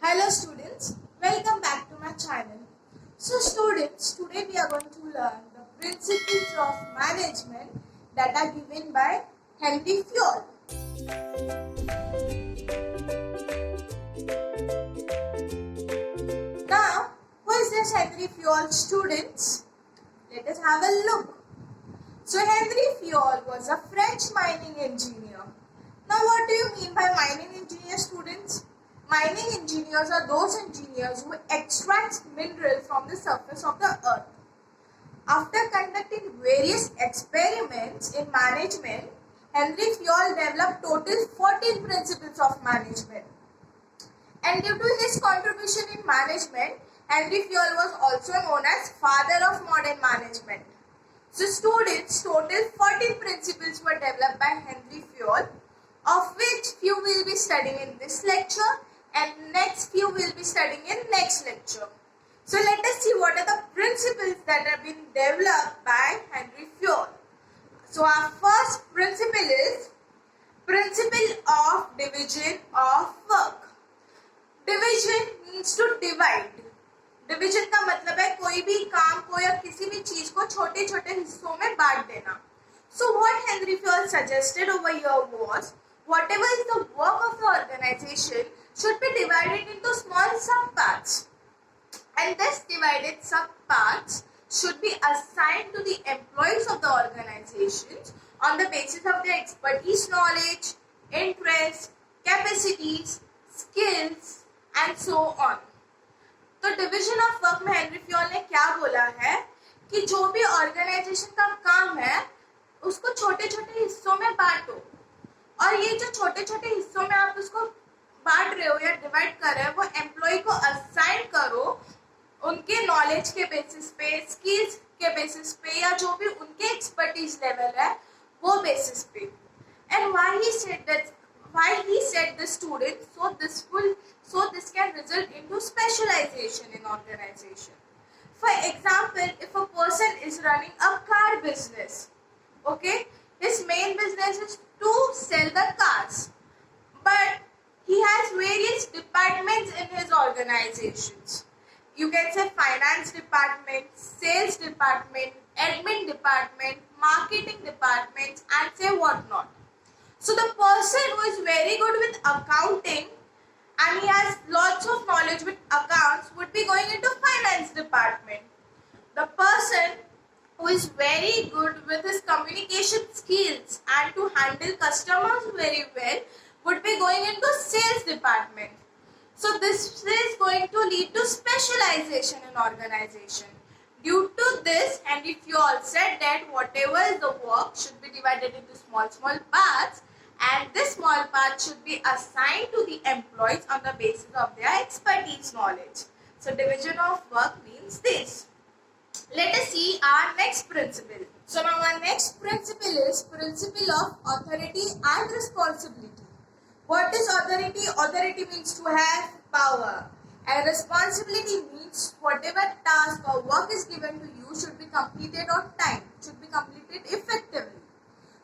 Hello students, welcome back to my channel. So students, today we are going to learn the principles of management that are given by Henry Fayol. Now, who is this Henry Fayol, students? Let us have a look. So Henry Fayol was a French mining engineer. Now what do you mean by mining engineer, students? Mining engineers are those engineers who extract minerals from the surface of the earth. After conducting various experiments in management, Henry Fayol developed total 14 principles of management. And due to his contribution in management, Henry Fayol was also known as father of modern management. So students, total 14 principles were developed by Henry Fayol, of which few will be studying in this lecture and next few will be studying in next lecture. So let us see what are the principles that have been developed by Henry Fayol. So our first principle is principle of division of work. Division means to divide. Division का मतलब है कोई भी काम को या किसी भी चीज को छोटे छोटे हिस्सों में बांट देना. So what Henry Fayol suggested over here was whatever is the work of the organization should be divided into small subparts, and this divided subparts should be assigned to the employees of the organizations on the basis of their expertise, knowledge, interests, capacities, skills and so on. तो division of work में Henry Fayol ने क्या बोला है कि जो भी organisation का काम है उसको छोटे छोटे हिस्सों में बांटो, और ये जो छोटे छोटे हिस्सों में आप उसको बांट रहे हो या डिवाइड कर रहे हो वो एम्प्लॉय को असाइन करो उनके नॉलेज के बेसिस पे, स्किल्स के बेसिस पे या जो भी उनके एक्सपर्टीज लेवल है वो बेसिस पे. And why he said the students so this can result into specialization in organization. For example, if a person is running a car business, okay, his main business is to sell the cars, but he has various departments in his organizations. You can say finance department, sales department, admin department, marketing departments and say what not. So the person who is very good with accounting and he has lots of knowledge with accounts would be going into finance department. The person who is very good with his communication skills and to handle customers very well would be going into sales department. So this is going to lead to specialization in organization. Due to this, Henry Fayol said that whatever is the work should be divided into small parts, and this small part should be assigned to the employees on the basis of their expertise, knowledge. So division of work means this. Let us see our next principle. So now our next principle is principle of authority and responsibility. What is authority? Authority means to have power, and responsibility means whatever task or work is given to you should be completed on time, should be completed effectively.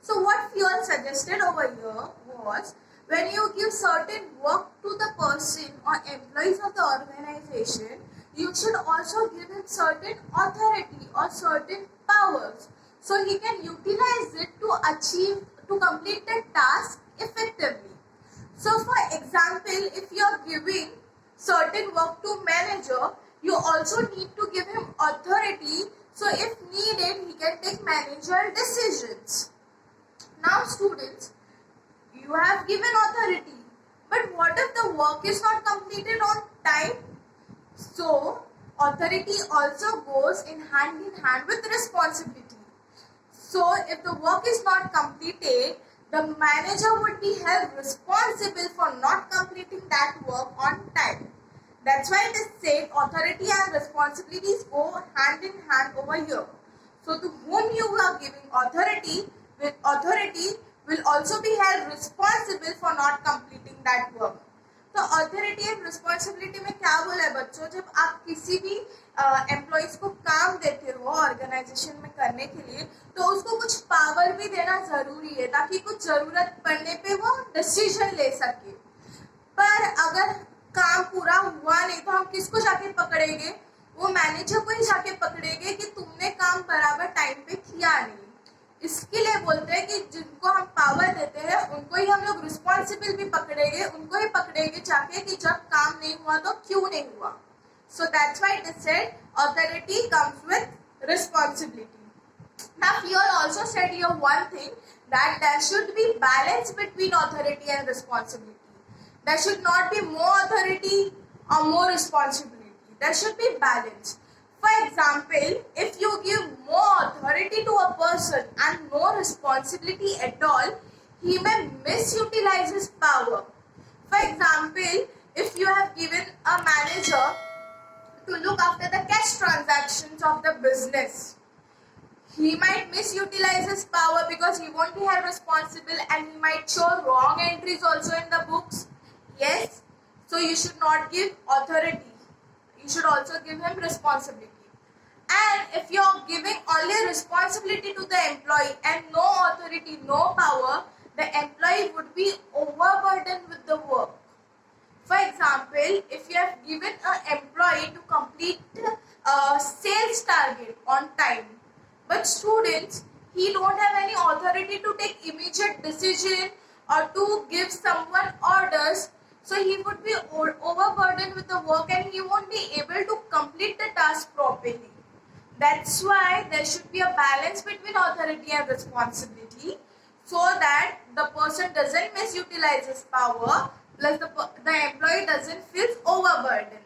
So what Fayol suggested over here was when you give certain work to the person or employees of the organization, you should also give him certain authority or certain powers so he can utilize it to complete the task effectively. So for example, if you are giving certain work to manager, you also need to give him authority so if needed he can take managerial decisions. Now students, you have given authority, but what if the work is not completed on time? So authority also goes in hand with responsibility. So if the work is not completed, the manager would be held responsible for not completing that work on time. That's why it is said authority and responsibilities go hand in hand over here. So to whom you are giving authority will also be held responsible for not completing that work. तो authority and responsibility में क्या बोला है बच्चों, जब आप किसी भी एम्प्लॉइज को काम देते हो ऑर्गेनाइजेशन में करने के लिए तो उसको कुछ पावर भी देना जरूरी है ताकि कुछ जरूरत पड़ने पे वो डिसीजन ले सके. पर अगर काम पूरा हुआ नहीं तो हम किसको जाके पकड़ेंगे? वो मैनेजर को ही जाके पकड़ेंगे कि तुमने काम बराबर टाइम पे किया नहीं। इसके लिए बोलते हैं कि जिनको हम पावर देते हैं उनको ही हम लोग रिस्पॉन्सिबल भी पकड़ेंगे, उनको ही पकड़ेंगे जाके कि जब काम नहीं हुआ तो क्यों नहीं हुआ। So that's why it is said authority comes with responsibility. Now here also said here one thing, that there should be balance between authority and responsibility. There should not be more authority or more responsibility. There should be balance. For example, if you give more authority to a person and no responsibility at all, he may misutilize his power. For example, if you have given a manager to look after the cash transactions of the business, he might misutilize his power because he won't be held responsible and he might show wrong entries also in the books. Yes, so you should not give authority. You should also give him responsibility. And if you are giving only responsibility to the employee and no authority, no power, the employee would be overburdened with the work. For example, if you have given an employee to complete a sales target on time, but students, he don't have any authority to take immediate decision or to give someone orders, so he would be overburdened with the work and he won't be able to complete the task properly. That's why there should be a balance between authority and responsibility, so that the person doesn't misutilize his power, plus the employee doesn't feel overburdened.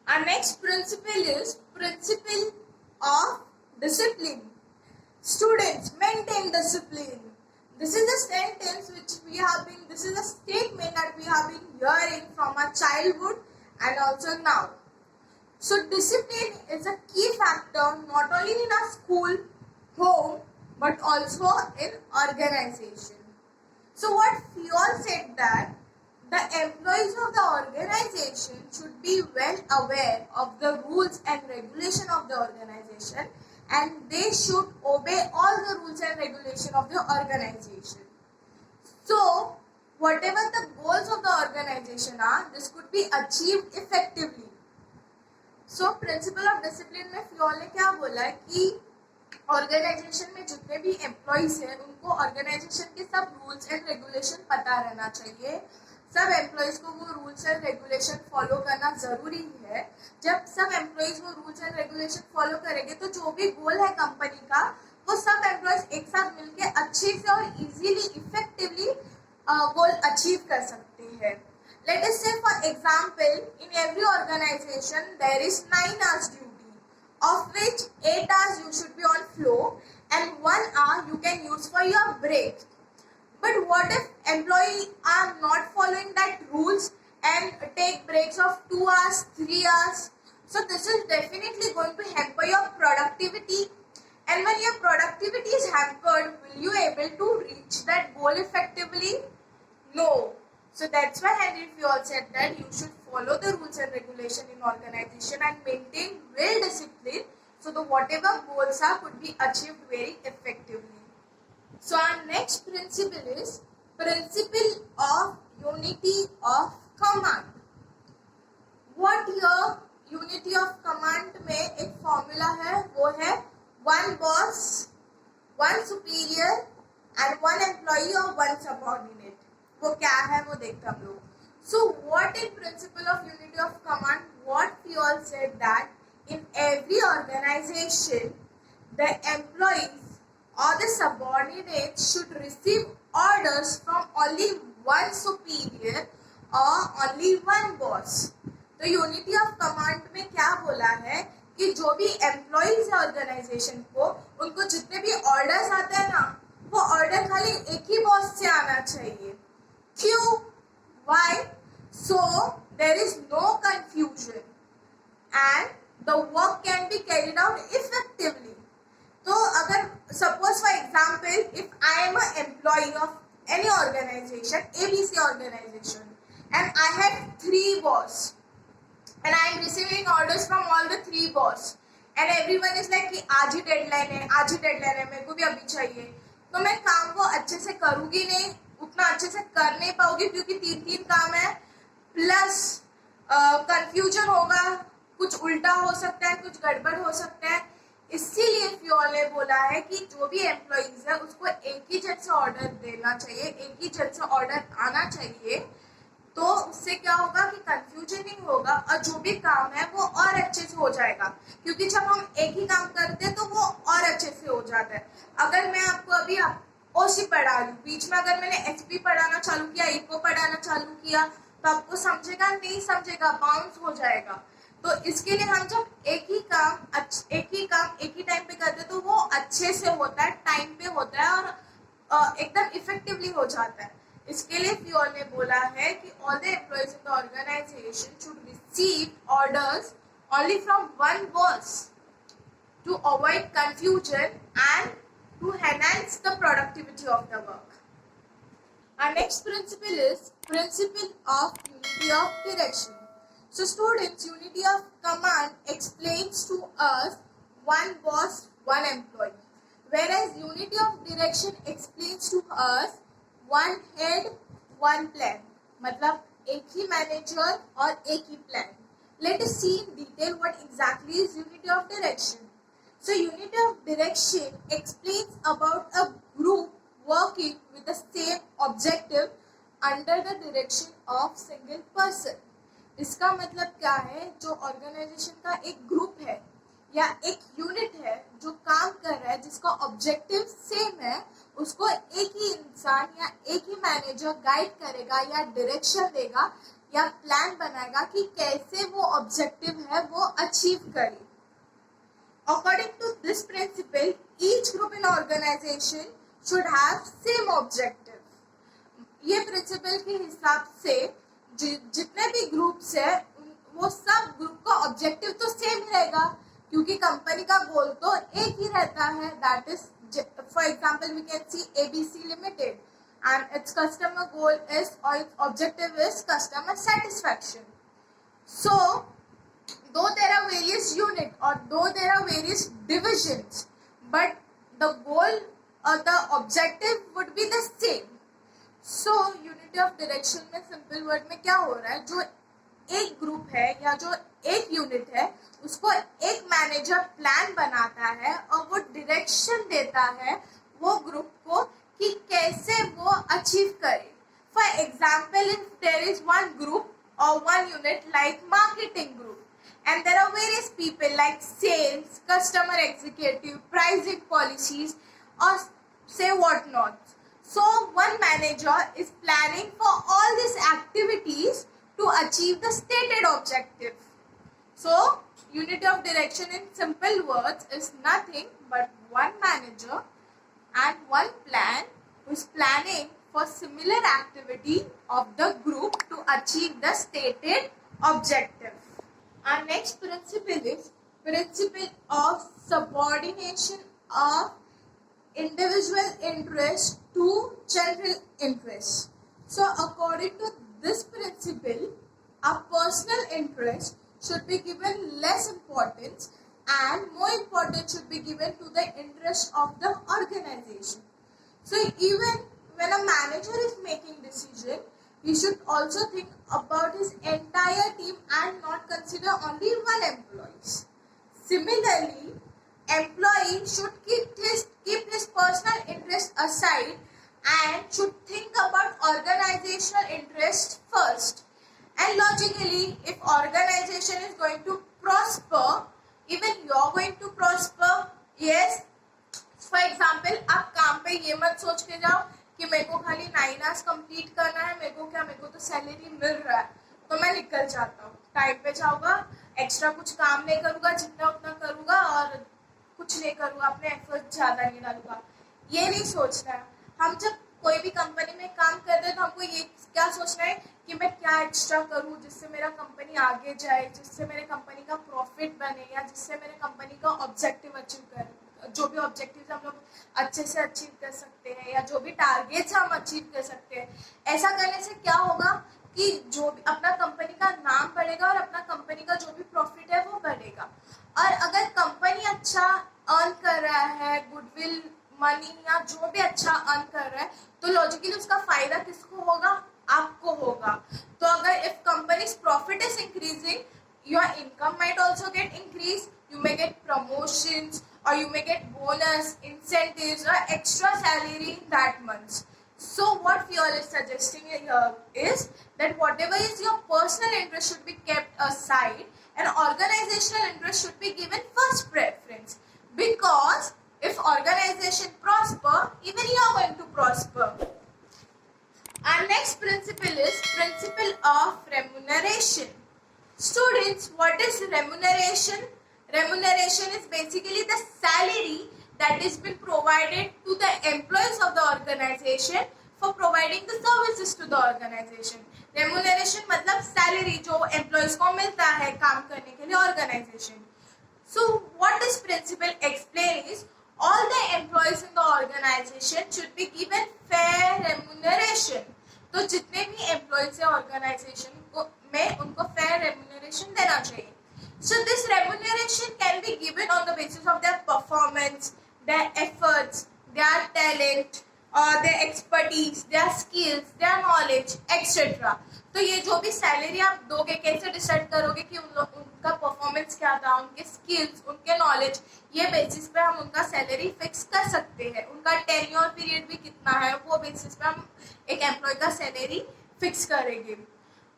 Our next principle is principle of discipline. Students, maintain discipline. This is a sentence this is a statement that we have been hearing from our childhood and also now. So discipline is a key factor not only in our school, home, but also in organization. So what Fiol said, that the employees of the organization should be well aware of the rules and regulation of the organization, and they should obey all the rules and regulation of the organization. So whatever the goals of the organization are, this could be achieved effectively. So principle of discipline में फियोल ने क्या बोला है कि organisation में जितने भी employees हैं उनको ऑर्गेनाइजेशन के सब रूल्स एंड रेगुलेशन पता रहना चाहिए। सब एम्प्लॉइज को वो रूल्स एंड रेगुलेशन फॉलो करना ज़रूरी है। जब सब एम्प्लॉइज वो रूल्स एंड रेगुलेशन फॉलो करेंगे तो जो भी गोल है कंपनी का, वो सब एम्प्लॉइज एक साथ मिलके अच्छे से और इजीली इफेक्टिवली गोल अचीव कर सकते हैं। Let us say, for example, in every organization there is 9 hours duty, of which 8 hours you should be on floor and 1 hour you can use for your break. But what if employees are not following that rules and take breaks of 2 hours, 3 hours? So this is definitely going to hamper your productivity. And when your productivity is hampered, will you able to reach that goal effectively? No. So that's why Henry Fiol said that you should follow the rules and regulation in organization and maintain well discipline, so that whatever goals are could be achieved very effectively. So our next principle is principle of unity of command. What here unity of command में एक formula है, वो है one boss, one superior and one employee or one subordinate. वो क्या है वो देखते हम लोग. So what in principle of unity of command, what we all said that in every organization the employees or the subordinates should receive orders from only one superior or only one boss. तो unity of command में क्या बोला है कि जो भी employees है organisation को, उनको जितने भी ऑर्डर्स आते हैं ना, वो ऑर्डर खाली एक ही बॉस से आना चाहिए. क्यों? Why? So there is no confusion and the work can be carried out effectively. तो अगर suppose for example if I am an employee of any organization, ABC organization, and I have 3 boss and I am receiving orders from all the 3 boss and everyone is like कि आज ही deadline है, आज ही deadline है, मेरे को भी अभी चाहिए, तो मैं काम को अच्छे से करूँगी नहीं, उतना अच्छे से कर नहीं पाऊंगी क्योंकि 3 काम है, प्लस कंफ्यूजन होगा, कुछ उल्टा हो सकता है, कुछ गड़बड़ हो सकता है। इसीलिए फ्यूल ने बोला है कि जो भी एम्प्लॉइज है उसको एक ही जन से ऑर्डर देना चाहिए, एक ही जन से ऑर्डर आना चाहिए। तो उससे क्या होगा कि कंफ्यूजन नहीं होगा और जो भी काम है वो और अच्छे से हो जाएगा, क्योंकि जब हम एक ही काम करते हैं तो वो और अच्छे से हो जाता है। अगर मैं आपको अभी ओसी पढ़ा लूँ, बीच में अगर मैंने एचपी पढ़ाना चालू किया, इको पढ़ाना चालू किया, तो आपको समझेगा नहीं, समझेगा, बाउंस हो जाएगा। तो इसके लिए हम जब एक ही काम एक ही टाइम पे करते हैं तो वो अच्छे से होता है, टाइम पे होता है और एकदम इफेक्टिवली हो जाता है। इसके लिए फ्यूल ने बोला है कि all the employees in the organisation should receive orders only from one boss to avoid confusion and to enhance the productivity of the work. Our next principle is principle of unity of direction. So students, unity of command explains to us one boss, one employee, whereas unity of direction explains to us one head, one plan. मतलब एक ही manager और एक ही plan. Let us see in detail what exactly is unity of direction. So unity of direction explains about a group working with the same objective under the direction of single person. इसका मतलब क्या है, जो organisation का एक group है या एक यूनिट है जो काम कर रहा है, जिसका ऑब्जेक्टिव सेम है, उसको एक ही इंसान या एक ही मैनेजर गाइड करेगा या डायरेक्शन देगा या प्लान बनाएगा कि कैसे वो ऑब्जेक्टिव है वो अचीव करे. According to this principle, each group in organization should have same objective. ये प्रिंसिपल के हिसाब से जितने भी ग्रुप्स है वो सब ग्रुप का ऑब्जेक्टिव तो सेम रहेगा, क्योंकि कंपनी का गोल तो एक ही रहता है. That is, for example we can see ABC limited and its customer goal is or its objective is customer satisfaction. So though there are various units or though there are various divisions, but the goal or the objective would be the same. So unity of direction में simple word में क्या हो रहा है, जो एक group है या जो एक यूनिट है उसको एक मैनेजर प्लान बनाता है और वो डायरेक्शन देता है वो ग्रुप को कि कैसे वो अचीव करे. For example, if there is one group or one unit like marketing group, and there are various people like sales, customer executive, pricing policies, or say what not. So one manager is planning for all these activities to achieve the stated objective. So unity of direction in simple words is nothing but one manager and one plan who is planning for similar activity of the group to achieve the stated objective. Our next principle is principle of subordination of individual interest to general interest. So according to this principle, our personal interest should be given less importance and more importance should be given to the interest of the organization. So even when a manager is making decision, he should also think about his entire team and not consider only one employee. Similarly, employee should keep his personal interest aside and should think about organizational interest first. And logically, if organization is going to prosper, even you are going to prosper. Yes. For example, आप काम पे ये मत सोच के जाओ कि मेरे को खाली 9 आवर्स कंप्लीट करना है, मेरे को तो सैलरी मिल रहा है तो मैं निकल जाता हूँ. टाइम पे जाऊँगा, एक्स्ट्रा कुछ काम नहीं करूँगा, जितना उतना करूँगा और कुछ नहीं करूँगा, अपने एफर्ट ज़्यादा नहीं डालूंगा. ये नहीं सोचना है. हम जब कोई भी कंपनी में काम कर रहे हैं तो हमको ये क्या सोचना है कि मैं क्या एक्स्ट्रा करूँ जिससे मेरा कंपनी आगे जाए, जिससे मेरे कंपनी का प्रॉफिट बने या जिससे मेरे कंपनी का ऑब्जेक्टिव अचीव करे. जो भी ऑब्जेक्टिव्स हम लोग अच्छे से अचीव कर सकते हैं या जो भी टारगेट्स हम अचीव कर सकते हैं, ऐसा करने से क्या होगा कि जो भी अपना कंपनी का नाम बढ़ेगा और अपना कंपनी का जो भी प्रॉफिट है वो बढ़ेगा. और अगर कंपनी अच्छा अर्न कर रहा है, गुडविल, मनी या जो भी अच्छा अर्न कर रहा है, तो लॉजिकली उसका फायदा किसको होगा? आपको होगा. तो अगर if company's profit is increasing, your income might also get increased. You may get promotions or you may get bonus, incentives or extra salary in that month. So what Fuel is suggesting here is that whatever is your personal interest should be kept aside and organizational interest should be given first preference, because if organization prosper, even you are going to prosper. Our next principle is principle of remuneration. Students, what is remuneration? Remuneration is basically the salary that is been provided to the employees of the organization for providing the services to the organization. Remuneration मतलब salary जो employees को मिलता है काम करने के लिए organization. So what this principle explain is all the employees in the organization should be given fair remuneration. तो जितने भी employees है organization को में उनको fair remuneration देना चाहिए. So this remuneration can be given on the basis of their performance, their efforts, their talent, their expertise, their skills, their knowledge, etc. तो ये जो भी सैलरी आप दोगे कैसे डिसाइड करोगे कि उनका परफॉर्मेंस क्या था, उनके स्किल्स, उनके नॉलेज, ये बेसिस पे हम उनका सैलरी फिक्स कर सकते हैं. उनका टेन्योर पीरियड भी कितना है वो बेसिस पे हम एक एम्प्लॉय का सैलरी फिक्स करेंगे.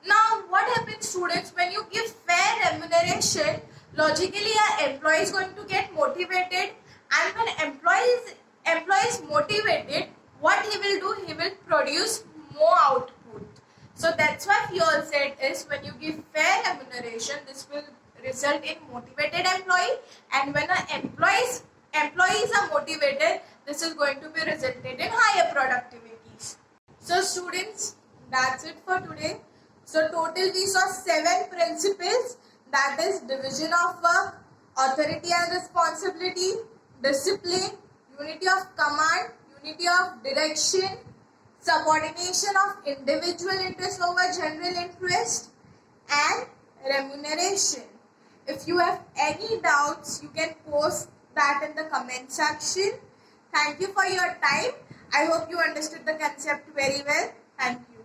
Now what happens students, when you give fair remuneration, logically your employee is going to get motivated, and when employee is motivated, what he will do, he will produce more output. So that's why Fuel said is when you give fair remuneration, this will result in motivated employee, and when employees are motivated, this is going to be resulted in higher productivities. So students, that's it for today. So total we saw 7 principles, that is division of work, authority and responsibility, discipline, unity of command, unity of direction, subordination of individual interest over general interest, and remuneration. If you have any doubts, you can post that in the comment section. Thank you for your time. I hope you understood the concept very well. Thank you.